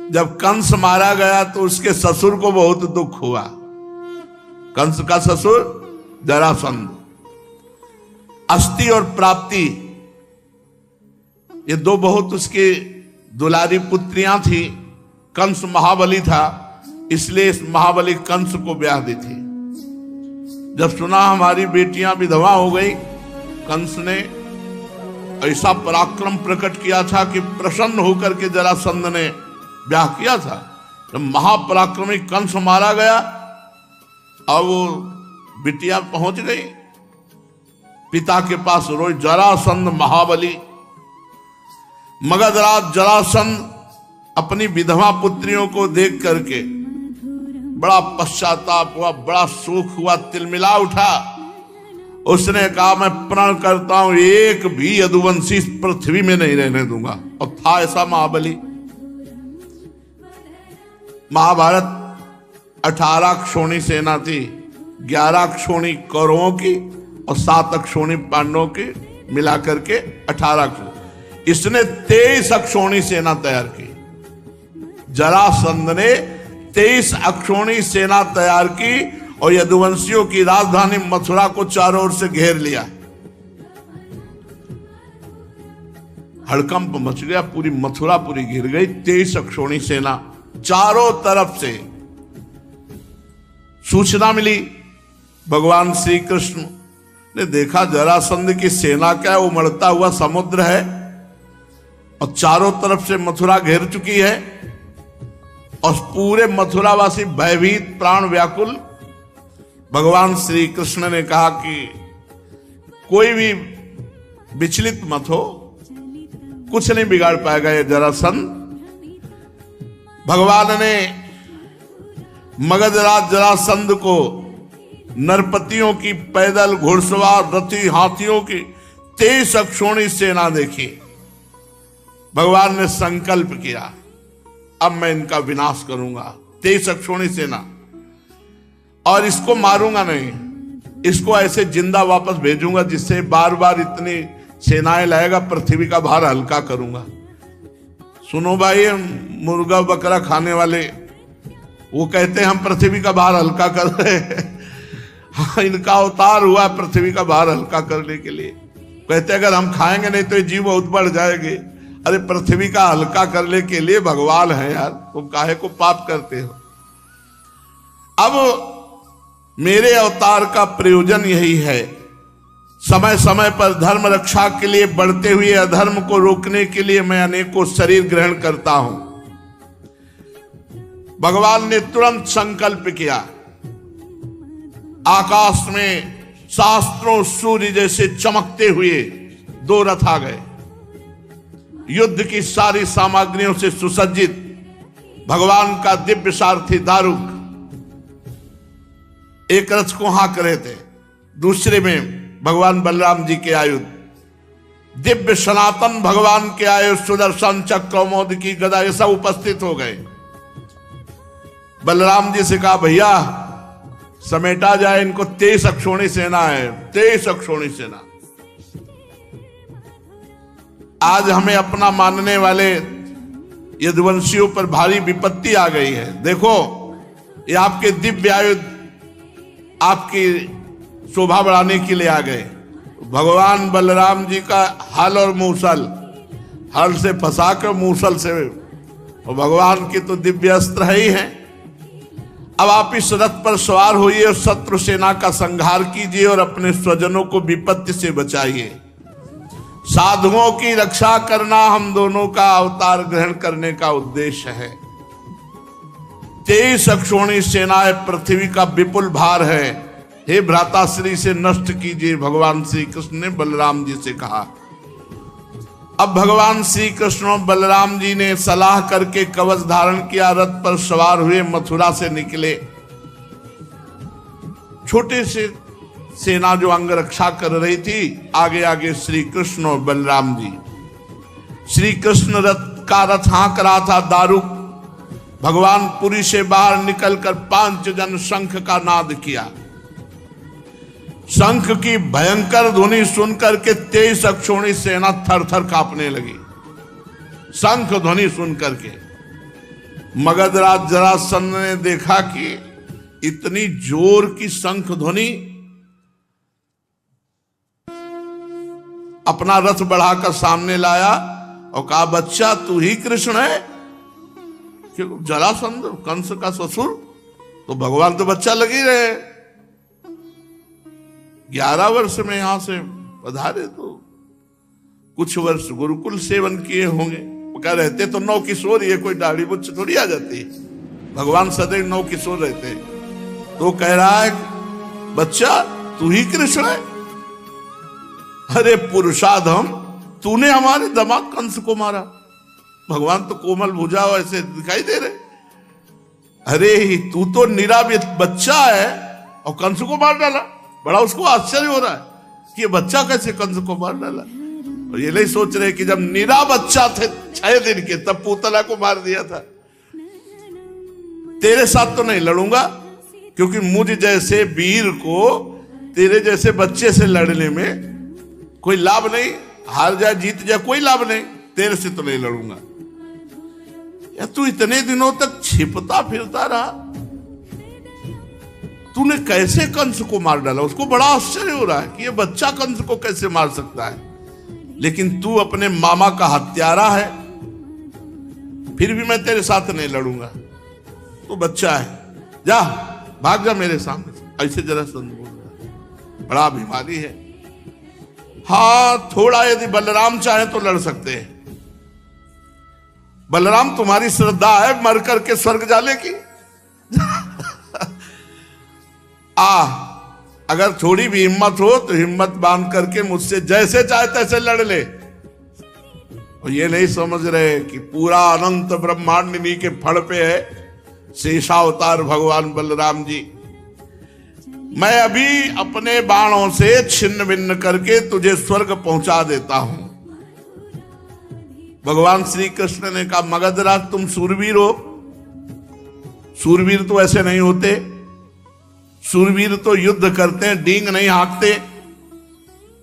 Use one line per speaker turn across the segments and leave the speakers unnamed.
जब कंस मारा गया तो उसके ससुर को बहुत दुख हुआ। कंस का ससुर जरासंध। अस्ति और प्राप्ति ये दो बहुत उसकी दुलारी पुत्रियां थी। कंस महाबली था, इसलिए इस महाबली कंस को ब्याह दी थी। जब सुना हमारी बेटियां विधवा हो गई, कंस ने ऐसा पराक्रम प्रकट किया था कि प्रसन्न होकर के जरासंध ने ब्याह किया था। जब महापराक्रमी कंस मारा गया, अब वो बिटिया पहुंच गई पिता के पास, रोई जरासंध महाबली। मगधराज जरासंध अपनी विधवा पुत्रियों को देख करके बड़ा पश्चाताप हुआ, बड़ा सुख हुआ, तिलमिला उठा। उसने कहा मैं प्रण करता हूं एक भी यदुवंशी इस पृथ्वी में नहीं रहने दूंगा। और था ऐसा महाबली। महाभारत 18 क्षोणी सेना थी, 11 क्षोणी कौरवों की और 7 अक्षोणी पांडवों की, मिलाकर के 18। इसने 23 अक्षोणी सेना तैयार की। जरासंध ने 23 अक्षोणी सेना तैयार की और यदुवंशियों की राजधानी मथुरा को चारों ओर से घेर लिया। हड़कंप मच गया, पूरी मथुरा पूरी घिर गई। 23 अक्षोणी सेना, चारों तरफ से सूचना मिली। भगवान श्री कृष्ण ने देखा जरासंध की सेना क्या है, उमड़ता हुआ समुद्र है और चारों तरफ से मथुरा घेर चुकी है और पूरे मथुरावासी भयभीत, प्राण व्याकुल। भगवान श्री कृष्ण ने कहा कि कोई भी विचलित मत हो, कुछ नहीं बिगाड़ पाएगा ये जरासंध। भगवान ने मगधराज जरासंध को नरपतियों की, पैदल, घुड़सवार, रथी, हाथियों की 23 अक्षोणी सेना देखी। भगवान ने संकल्प किया अब मैं इनका विनाश करूंगा। 23 अक्षोणी सेना, और इसको मारूंगा नहीं, इसको ऐसे जिंदा वापस भेजूंगा जिससे बार बार इतनी सेनाएं लाएगा, पृथ्वी का भार हल्का करूंगा। सुनो भाई, मुर्गा बकरा खाने वाले वो कहते हैं हम पृथ्वी का भार हल्का कर रहे हैं। इनका अवतार हुआ पृथ्वी का भार हल्का करने के लिए। कहते अगर हम खाएंगे नहीं तो ये जीव बहुत बढ़ जाएंगे। अरे पृथ्वी का हल्का करने के लिए भगवान है यार, तुम काहे को पाप करते हो। अब मेरे अवतार का प्रयोजन यही है, समय समय पर धर्म रक्षा के लिए, बढ़ते हुए अधर्म को रोकने के लिए मैं अनेकों शरीर ग्रहण करता हूं। भगवान ने तुरंत संकल्प किया। आकाश में शास्त्रों सूर्य जैसे चमकते हुए 2 रथ आ गए, युद्ध की सारी सामग्रियों से सुसज्जित। भगवान का दिव्य सारथी दारुक एक रथ को हाँक रहे थे, दूसरे में भगवान बलराम जी के आयुध, दिव्य सनातन भगवान के आयुध, सुदर्शन चक्र, कौमोद की गदा, ये सब उपस्थित हो गए। बलराम जी से कहा भैया समेटा जाए इनको, 23 अक्षोणी सेना है, 23 अक्षोणी सेना। आज हमें अपना मानने वाले यदुवंशियों पर भारी विपत्ति आ गई है। देखो ये आपके दिव्य आयुध आपकी शोभा बढ़ाने के लिए आ गए। भगवान बलराम जी का हल और मूसल, हल से फंसाकर मूसल से, और भगवान की तो दिव्य अस्त्र ही है। अब आप इस रथ पर सवार होइए और शत्रु सेना का संहार कीजिए और अपने स्वजनों को विपत्ति से बचाइए। साधुओं की रक्षा करना हम दोनों का अवतार ग्रहण करने का उद्देश्य है। 23 अक्षोणी सेनाएं पृथ्वी का विपुल भार है, हे भ्राताश्री से नष्ट कीजिए, भगवान श्री कृष्ण ने बलराम जी से कहा। अब भगवान श्री कृष्ण और बलराम जी ने सलाह करके कवच धारण किया, रथ पर सवार हुए, मथुरा से निकले। छोटे से सेना जो अंग रक्षा कर रही थी, आगे आगे श्री कृष्ण और बलराम जी। श्री कृष्ण रथ हाँक रहा था दारुक। भगवान पुरी से बाहर निकलकर 5 जन शंख का नाद किया। शंख की भयंकर ध्वनि सुनकर के 23 अक्षोणी सेना थर थर कांपने लगी। शंख ध्वनि सुनकर के मगधराज जरासंध ने देखा कि इतनी जोर की शंख ध्वनि, अपना रथ बढ़ाकर सामने लाया और कहा, बच्चा तू ही कृष्ण है? क्यों? जरासंध कंस का ससुर, तो भगवान तो बच्चा लग ही रहे। 11 वर्ष में यहां से पधारे तो कुछ वर्ष गुरुकुल सेवन किए होंगे। कह रहते तो 9 किशोर, ये कोई दाढ़ी मुझ थोड़ी आ जाती है। भगवान सदैव 9 किशोर रहते। तो कह रहा है, बच्चा तू ही कृष्ण है? अरे पुरुषाधम, तूने हमारे दामाद कंस को मारा। भगवान तो कोमल भुजा ऐसे दिखाई दे रहे। अरे तू तो निरावित बच्चा है और कंस को मार डाला। बड़ा उसको आश्चर्य हो रहा है कि ये बच्चा कैसे कंस को मार डाला। और ये नहीं सोच रहे कि जब निरा बच्चा थे 6 दिन के, तब पूतना को मार दिया था। तेरे साथ तो नहीं लड़ूंगा, क्योंकि मुझ जैसे वीर को तेरे जैसे बच्चे से लड़ने में कोई लाभ नहीं। हार जाए जीत जाए कोई लाभ नहीं, तेरे से तो नहीं लड़ूंगा। या तू इतने दिनों तक छिपता फिरता रहा, तूने कैसे कंस को मार डाला? उसको बड़ा आश्चर्य हो रहा है कि ये बच्चा कंस को कैसे मार सकता है। लेकिन तू अपने मामा का हत्यारा है, फिर भी मैं तेरे साथ नहीं लड़ूंगा। तू बच्चा है, जा भाग जा मेरे सामने से। ऐसे जरासंध बोल रहा है, बड़ा अभिमानी है। हाँ, थोड़ा यदि बलराम चाहे तो लड़ सकते हैं। बलराम तुम्हारी श्रद्धा है मर करके स्वर्ग जाने की। अगर थोड़ी भी हिम्मत हो तो हिम्मत बांध करके मुझसे जैसे चाहे तैसे लड़ ले। और ये नहीं समझ रहे कि पूरा अनंत ब्रह्मांड इन्हीं के फड़ पे है। शेषावतार भगवान बलराम जी, मैं अभी अपने बाणों से छिन्न भिन्न करके तुझे स्वर्ग पहुंचा देता हूं। भगवान श्री कृष्ण ने कहा, मगधराज तुम सूरवीर हो। सूरवीर तो ऐसे नहीं होते। सूरवीर तो युद्ध करते हैं, डींग नहीं हाँकते।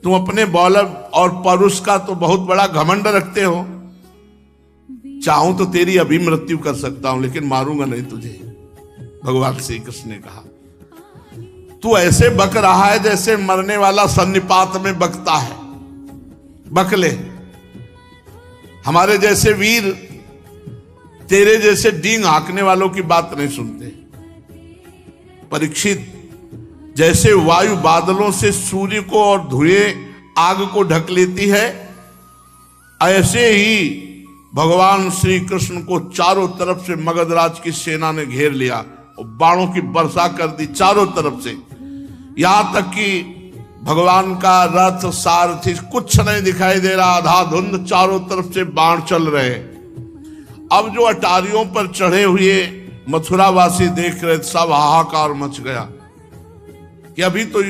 तुम अपने बौलर और परुष का तो बहुत बड़ा घमंड रखते हो। चाहूं तो तेरी अभी मृत्यु कर सकता हूं, लेकिन मारूंगा नहीं तुझे। भगवान श्री कृष्ण ने कहा, तू ऐसे बक रहा है जैसे मरने वाला सन्निपात में बकता है। बक ले। हमारे जैसे वीर तेरे जैसे डींग हाँकने वालों की बात नहीं सुनते। परीक्षित, जैसे वायु बादलों से सूर्य को और धुएं आग को ढक लेती है, ऐसे ही भगवान श्री कृष्ण को चारों तरफ से मगधराज की सेना ने घेर लिया और बाणों की वर्षा कर दी चारों तरफ से। यहां तक कि भगवान का रथ सारथी कुछ नहीं दिखाई दे रहा, आधा धुंध, चारों तरफ से बाण चल रहे। अब जो अटारियों पर चढ़े हुए मथुरावासी देख रहे, सब हाहाकार मच गया कि अभी तो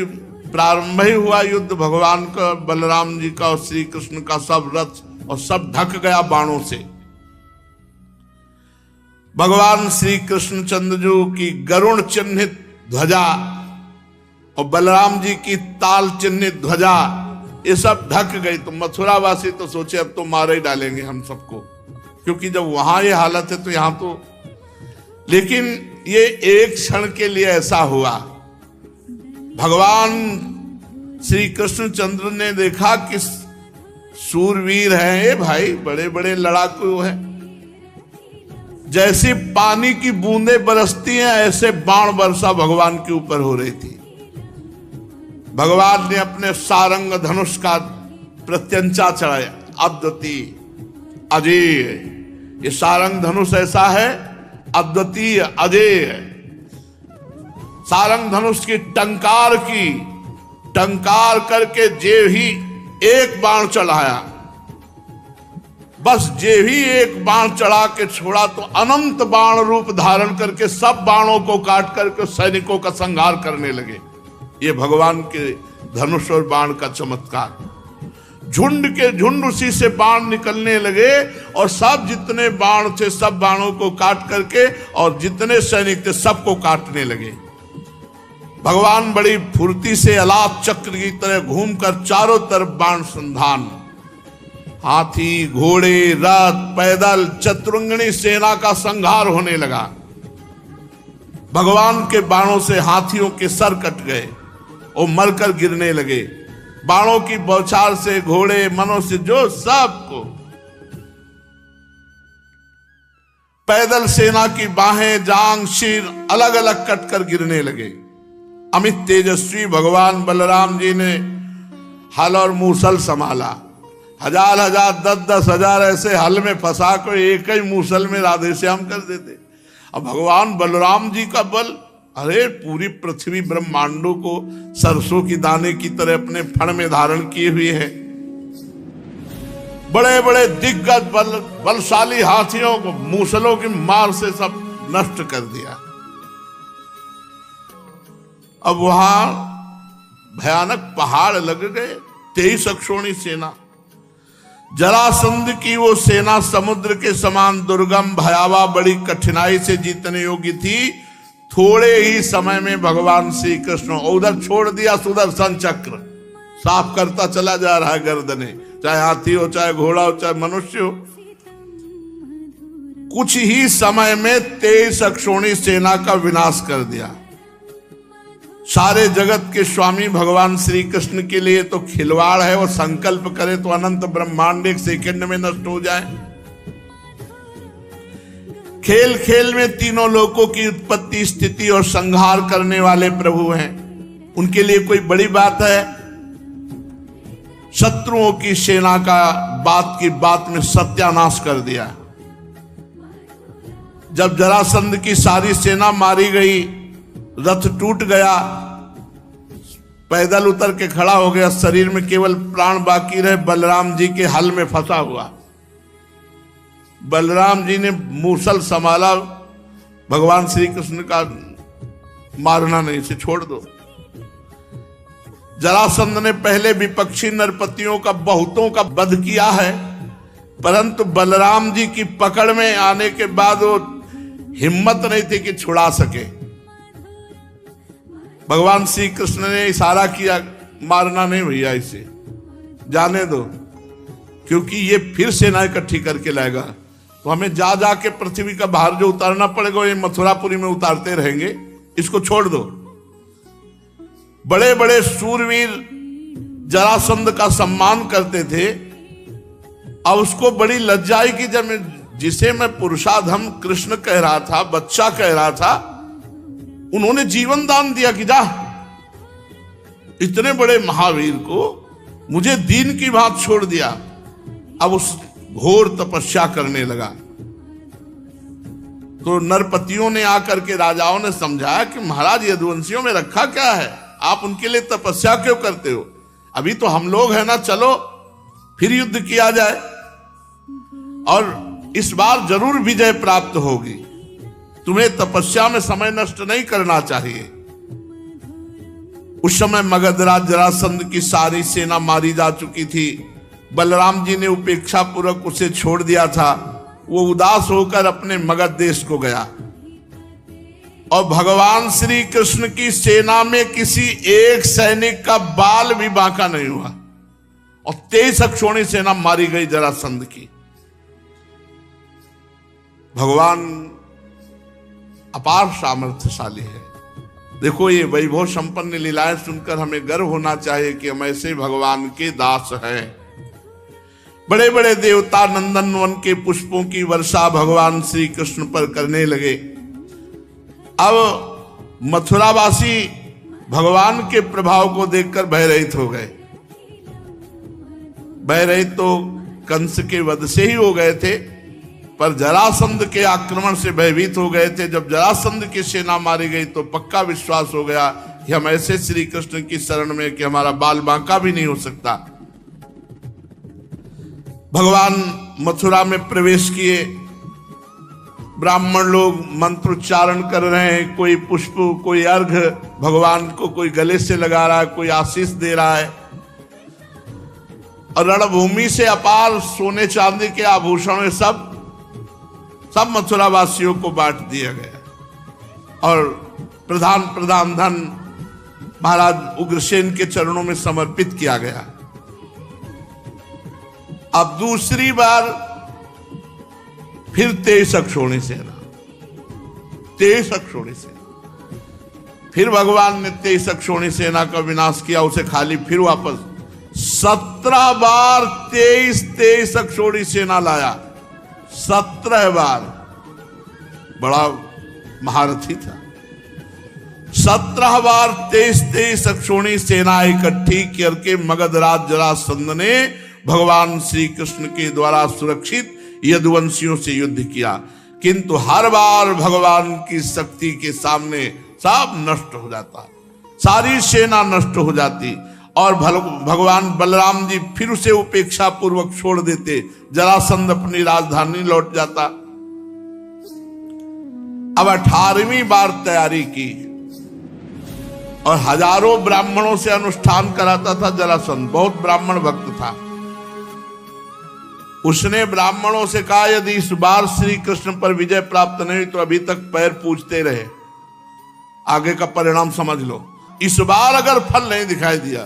प्रारंभ ही हुआ युद्ध। भगवान का, बलराम जी का और श्री कृष्ण का सब रथ और सब ढक गया बाणों से। भगवान श्री कृष्णचंद्र जी की गरुण चिन्हित ध्वजा और बलराम जी की ताल चिन्हित ध्वजा, ये सब ढक गई। तो मथुरावासी तो सोचे अब तो मार ही डालेंगे हम सबको, क्योंकि जब वहां ये हालत है तो यहां तो। लेकिन ये एक क्षण के लिए ऐसा हुआ। भगवान श्री कृष्णचंद्र ने देखा कि सूरवीर हैं ये भाई, बड़े बड़े लड़ाकू हैं। जैसे पानी की बूंदें बरसती हैं, ऐसे बाण वर्षा भगवान के ऊपर हो रही थी। भगवान ने अपने सारंग धनुष का प्रत्यंचा चढ़ाया, अद्वितीय अजेय। ये सारंग धनुष ऐसा है, अद्वितीय अजेय। सारंग धनुष की टंकार करके जे ही एक बाण चढ़ाया, बस जे ही एक बाण चढ़ा के छोड़ा तो अनंत बाण रूप धारण करके सब बाणों को काट करके सैनिकों का संहार करने लगे। ये भगवान के धनुष और बाण का चमत्कार। झुंड के झुंड उसी से बाण निकलने लगे और सब जितने बाण थे सब बाणों को काट करके और जितने सैनिक थे सबको काटने लगे। भगवान बड़ी फुर्ती से अलाप चक्र की तरह घूमकर चारों तरफ बाण संधान। हाथी, घोड़े, रथ, पैदल, चतुरंगनी सेना का संहार होने लगा। भगवान के बाणों से हाथियों के सर कट गए और मरकर गिरने लगे। बाणों की बौछार से घोड़े, मनुष्य, जो सबको, पैदल सेना की बाहें, जांग, सिर अलग अलग कटकर गिरने लगे। अमित तेजस्वी भगवान बलराम जी ने हल और मूसल संभाला। हजार हजार, 10-10 हजार ऐसे हल में फंसा कर एक ही मूसल में राधे श्याम कर देते। अब भगवान बलराम जी का बल, अरे पूरी पृथ्वी ब्रह्मांडों को सरसों की दाने की तरह अपने फण में धारण किए हुए है। बड़े बड़े दिग्गज बलशाली हाथियों को मूसलों की मार से सब नष्ट कर दिया। अब वहां भयानक पहाड़ लग गए। 23 अक्षोणी सेना, जरासंध की वो सेना समुद्र के समान दुर्गम, भयावह, बड़ी कठिनाई से जीतने योग्य थी। थोड़े ही समय में भगवान श्री कृष्ण उधर छोड़ दिया सुदर्शन चक्र, साफ करता चला जा रहा है गर्दने, चाहे हाथी हो, चाहे घोड़ा हो, चाहे मनुष्य हो। कुछ ही समय में 23 अक्षोणी सेना का विनाश कर दिया। सारे जगत के स्वामी भगवान श्री कृष्ण के लिए तो खिलवाड़ है। वो संकल्प करे तो अनंत ब्रह्मांड एक सेकंड में नष्ट हो जाए। खेल खेल में तीनों लोकों की उत्पत्ति, स्थिति और संहार करने वाले प्रभु हैं। उनके लिए कोई बड़ी बात है? शत्रुओं की सेना का बात की बात में सत्यानाश कर दिया। जब जरासंध की सारी सेना मारी गई, रथ टूट गया, पैदल उतर के खड़ा हो गया, शरीर में केवल प्राण बाकी रहे, बलराम जी के हल में फंसा हुआ। बलराम जी ने मूसल संभाला, भगवान श्री कृष्ण का मारना नहीं, इसे छोड़ दो। जरासंध ने पहले विपक्षी नरपतियों का बहुतों का वध किया है, परंतु बलराम जी की पकड़ में आने के बाद वो हिम्मत नहीं थी कि छुड़ा सके। भगवान श्री कृष्ण ने इशारा किया, मारना नहीं भैया, इसे जाने दो, क्योंकि ये फिर सेना इकट्ठी करके लाएगा, तो हमें जा जाके पृथ्वी का भार जो उतारना पड़ेगा, ये मथुरापुरी में उतारते रहेंगे, इसको छोड़ दो। बड़े बड़े सूरवीर जरासंध का सम्मान करते थे। अब उसको बड़ी लज्जा आई कि जब जिसे मैं पुरुषाधम कृष्ण कह रहा था, बच्चा कह रहा था, उन्होंने जीवन दान दिया कि जा, इतने बड़े महावीर को मुझे दीन की बात छोड़ दिया। अब उस घोर तपस्या करने लगा। तो नरपतियों ने आकर के राजाओं ने समझाया कि महाराज, यदुवंशियों में रखा क्या है, आप उनके लिए तपस्या क्यों करते हो? अभी तो हम लोग हैं ना, चलो फिर युद्ध किया जाए और इस बार जरूर विजय प्राप्त होगी। तुम्हें तपस्या में समय नष्ट नहीं करना चाहिए। उस समय मगधराज जरासंध की सारी सेना मारी जा चुकी थी। बलराम जी ने उपेक्षा पूर्वक उसे छोड़ दिया था। वो उदास होकर अपने मगध देश को गया और भगवान श्री कृष्ण की सेना में किसी एक सैनिक का बाल भी बांका नहीं हुआ और 23 अक्षोणी सेना मारी गई जरासंध की। भगवान अपार सामर्थ्यशाली है। देखो, ये वैभव संपन्न लीलाएं सुनकर हमें गर्व होना चाहिए कि हम ऐसे भगवान के दास हैं। बड़े बड़े देवता नंदन वन के पुष्पों की वर्षा भगवान श्री कृष्ण पर करने लगे। अब मथुरावासी भगवान के प्रभाव को देखकर भयरहित हो गए। भयरहित तो कंस के वध से ही हो गए थे, पर जरासंध के आक्रमण से भयभीत हो गए थे। जब जरासंध की सेना मारी गई तो पक्का विश्वास हो गया कि हम ऐसे श्री कृष्ण की शरण में कि हमारा बाल बांका भी नहीं हो सकता। भगवान मथुरा में प्रवेश किए। ब्राह्मण लोग मंत्रोच्चारण कर रहे हैं, कोई पुष्प, कोई अर्घ भगवान को कोई गले से लगा रहा है, कोई आशीष दे रहा है। और रणभूमि से अपार सोने चांदी के आभूषण सब मथुरा वासियों को बांट दिया गया और प्रधान धन महाराज उग्रसेन के चरणों में समर्पित किया गया। अब दूसरी बार फिर 23 अक्षौणी सेना, 23 अक्षौणी सेना। फिर भगवान ने 23 अक्षौणी सेना का विनाश किया, उसे खाली फिर वापस 17 बार 23 अक्षौणी सेना लाया। 17 बार, बड़ा महारथी था। 17 बार 23 अक्षौणी सेना इकट्ठी करके मगधराज जरासंध ने भगवान श्री कृष्ण के द्वारा सुरक्षित यदुवंशियों से युद्ध किया, किंतु हर बार भगवान की शक्ति के सामने सब नष्ट हो जाता, सारी सेना नष्ट हो जाती और भगवान बलराम जी फिर उसे उपेक्षा पूर्वक छोड़ देते। जरासंध अपनी राजधानी लौट जाता। अब 18वीं बार तैयारी की और हजारों ब्राह्मणों से अनुष्ठान कराता था जरासंध। बहुत ब्राह्मण भक्त था। उसने ब्राह्मणों से कहा, यदि इस बार श्री कृष्ण पर विजय प्राप्त नहीं तो अभी तक पैर पूजते रहे, आगे का परिणाम समझ लो। इस बार अगर फल नहीं दिखाई दिया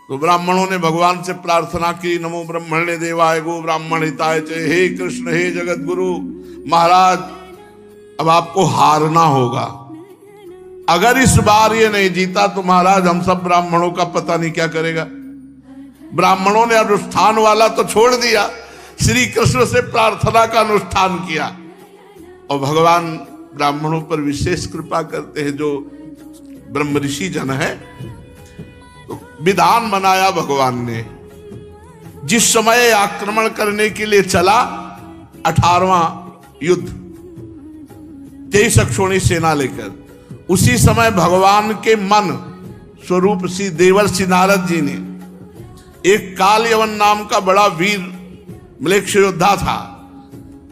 तो ब्राह्मणों ने भगवान से प्रार्थना की, नमो ब्रह्मणे देवाय गो ब्राह्मण हिताय च, हे कृष्ण हे जगत गुरु महाराज, अब आपको हारना होगा। अगर इस बार ये नहीं जीता तो महाराज हम सब ब्राह्मणों का पता नहीं क्या करेगा। ब्राह्मणों ने अनुष्ठान वाला तो छोड़ दिया, श्री कृष्ण से प्रार्थना का अनुष्ठान किया और भगवान ब्राह्मणों पर विशेष कृपा करते हैं। जो ब्रह्म ऋषि जन है, तो विधान बनाया भगवान ने। जिस समय आक्रमण करने के लिए चला 18वां युद्ध 23 अक्षौणी सेना लेकर, उसी समय भगवान के मन स्वरूप श्री देवर्षि नारद जी ने, एक काल यवन नाम का बड़ा वीर म्लेच्छ योद्धा था,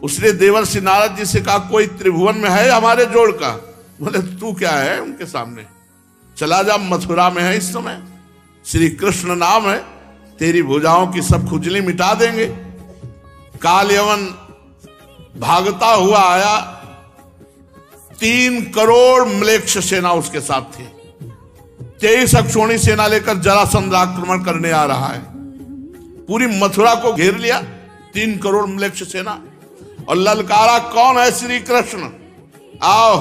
उसने देवर्षि नारद जी से कहा, कोई त्रिभुवन में है हमारे जोड़ का? बोले तू क्या है उनके सामने, चला जा, मथुरा में है इस समय, श्री कृष्ण नाम है, तेरी भुजाओं की सब खुजली मिटा देंगे। काल यवन भागता हुआ आया, 3 करोड़ म्लेच्छ सेना उसके साथ थी। 23 अक्षौणी सेना लेकर जरासंध आक्रमण करने आ रहा है। पूरी मथुरा को घेर लिया 3 करोड़ म्लेच्छ सेना और ललकारा, कौन है? श्री कृष्ण, आओ।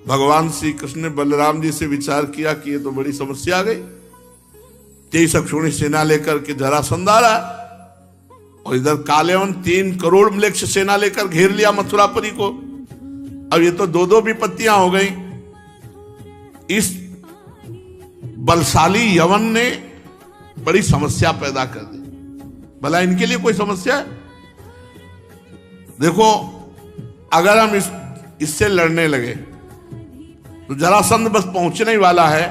भगवान श्री कृष्ण ने बलराम जी से विचार किया कि ये तो बड़ी समस्या आ गई। 23 अक्षौणी सेना लेकर के जरासंध आ रहा है और इधर कालेवन 3 करोड़ म्लेच्छ सेना लेकर घेर लिया मथुरापुरी को। अब ये तो 2 विपत्तियां हो गई। इस बलशाली यवन ने बड़ी समस्या पैदा कर दी। भला इनके लिए कोई समस्या है? देखो, अगर हम इससे लड़ने लगे तो जरासंध बस पहुंचने ही वाला है,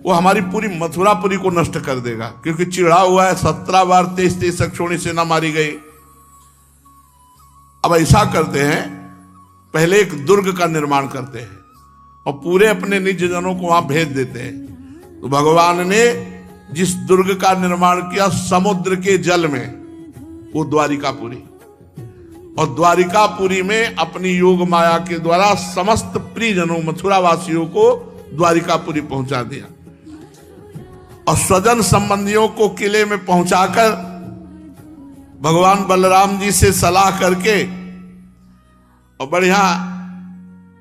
वो हमारी पूरी मथुरापुरी को नष्ट कर देगा, क्योंकि चिढ़ा हुआ है। 17 बार 23 अक्षौणी सेना मारी गई। अब ऐसा करते हैं, पहले एक दुर्ग का निर्माण करते हैं और पूरे अपने निज जनों को वहां भेज देते हैं। तो भगवान ने जिस दुर्ग का निर्माण किया समुद्र के जल में, वो द्वारिकापुरी, और द्वारिकापुरी में अपनी योग माया के द्वारा समस्त प्रियजनों मथुरा वासियों को द्वारिकापुरी पहुंचा दिया और स्वजन संबंधियों को किले में पहुंचाकर भगवान बलराम जी से सलाह करके और बढ़िया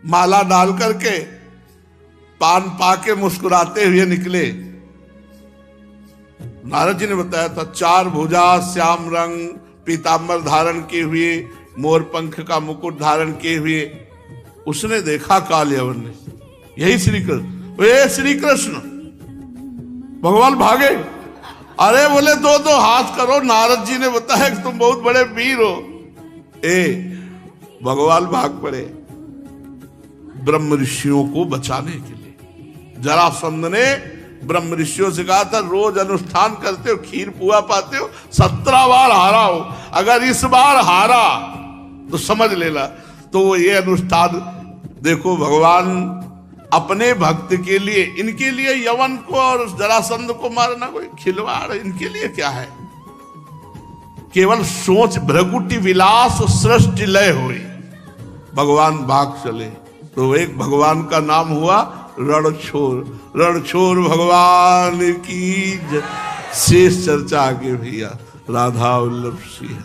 माला डाल करके पान पाके मुस्कुराते हुए निकले। नारद जी ने बताया था, 4 भुजा, श्याम रंग पीतांबर धारण किए हुए, मोर पंख का मुकुट धारण किए हुए। उसने देखा काल यवन ने, यही श्री कृष्ण, वे श्री कृष्ण। भगवान भागे, अरे बोले 2 हाथ करो, नारद जी ने बताया कि तुम बहुत बड़े वीर हो। भगवान भाग पड़े ब्रह्म ऋषियों को बचाने के लिए। जरासंध ने ब्रह्म ऋषियों से कहा था, रोज अनुष्ठान करते हो, खीर पुआ पाते हो, 17 बार हारा हो, अगर इस बार हारा तो समझ लेना। तो वो ये अनुष्ठान देखो, भगवान अपने भक्त के लिए, इनके लिए यवन को और जरासंध को मारना कोई खिलवाड़ इनके लिए क्या है? केवल सोच भ्रगुटी विलास सृष्टि लय हुई, भगवान भाग चले। तो एक भगवान का नाम हुआ रणछोर। रणछोर भगवान की शेष चर्चा आगे भैया। राधा वल्लभ सिंह।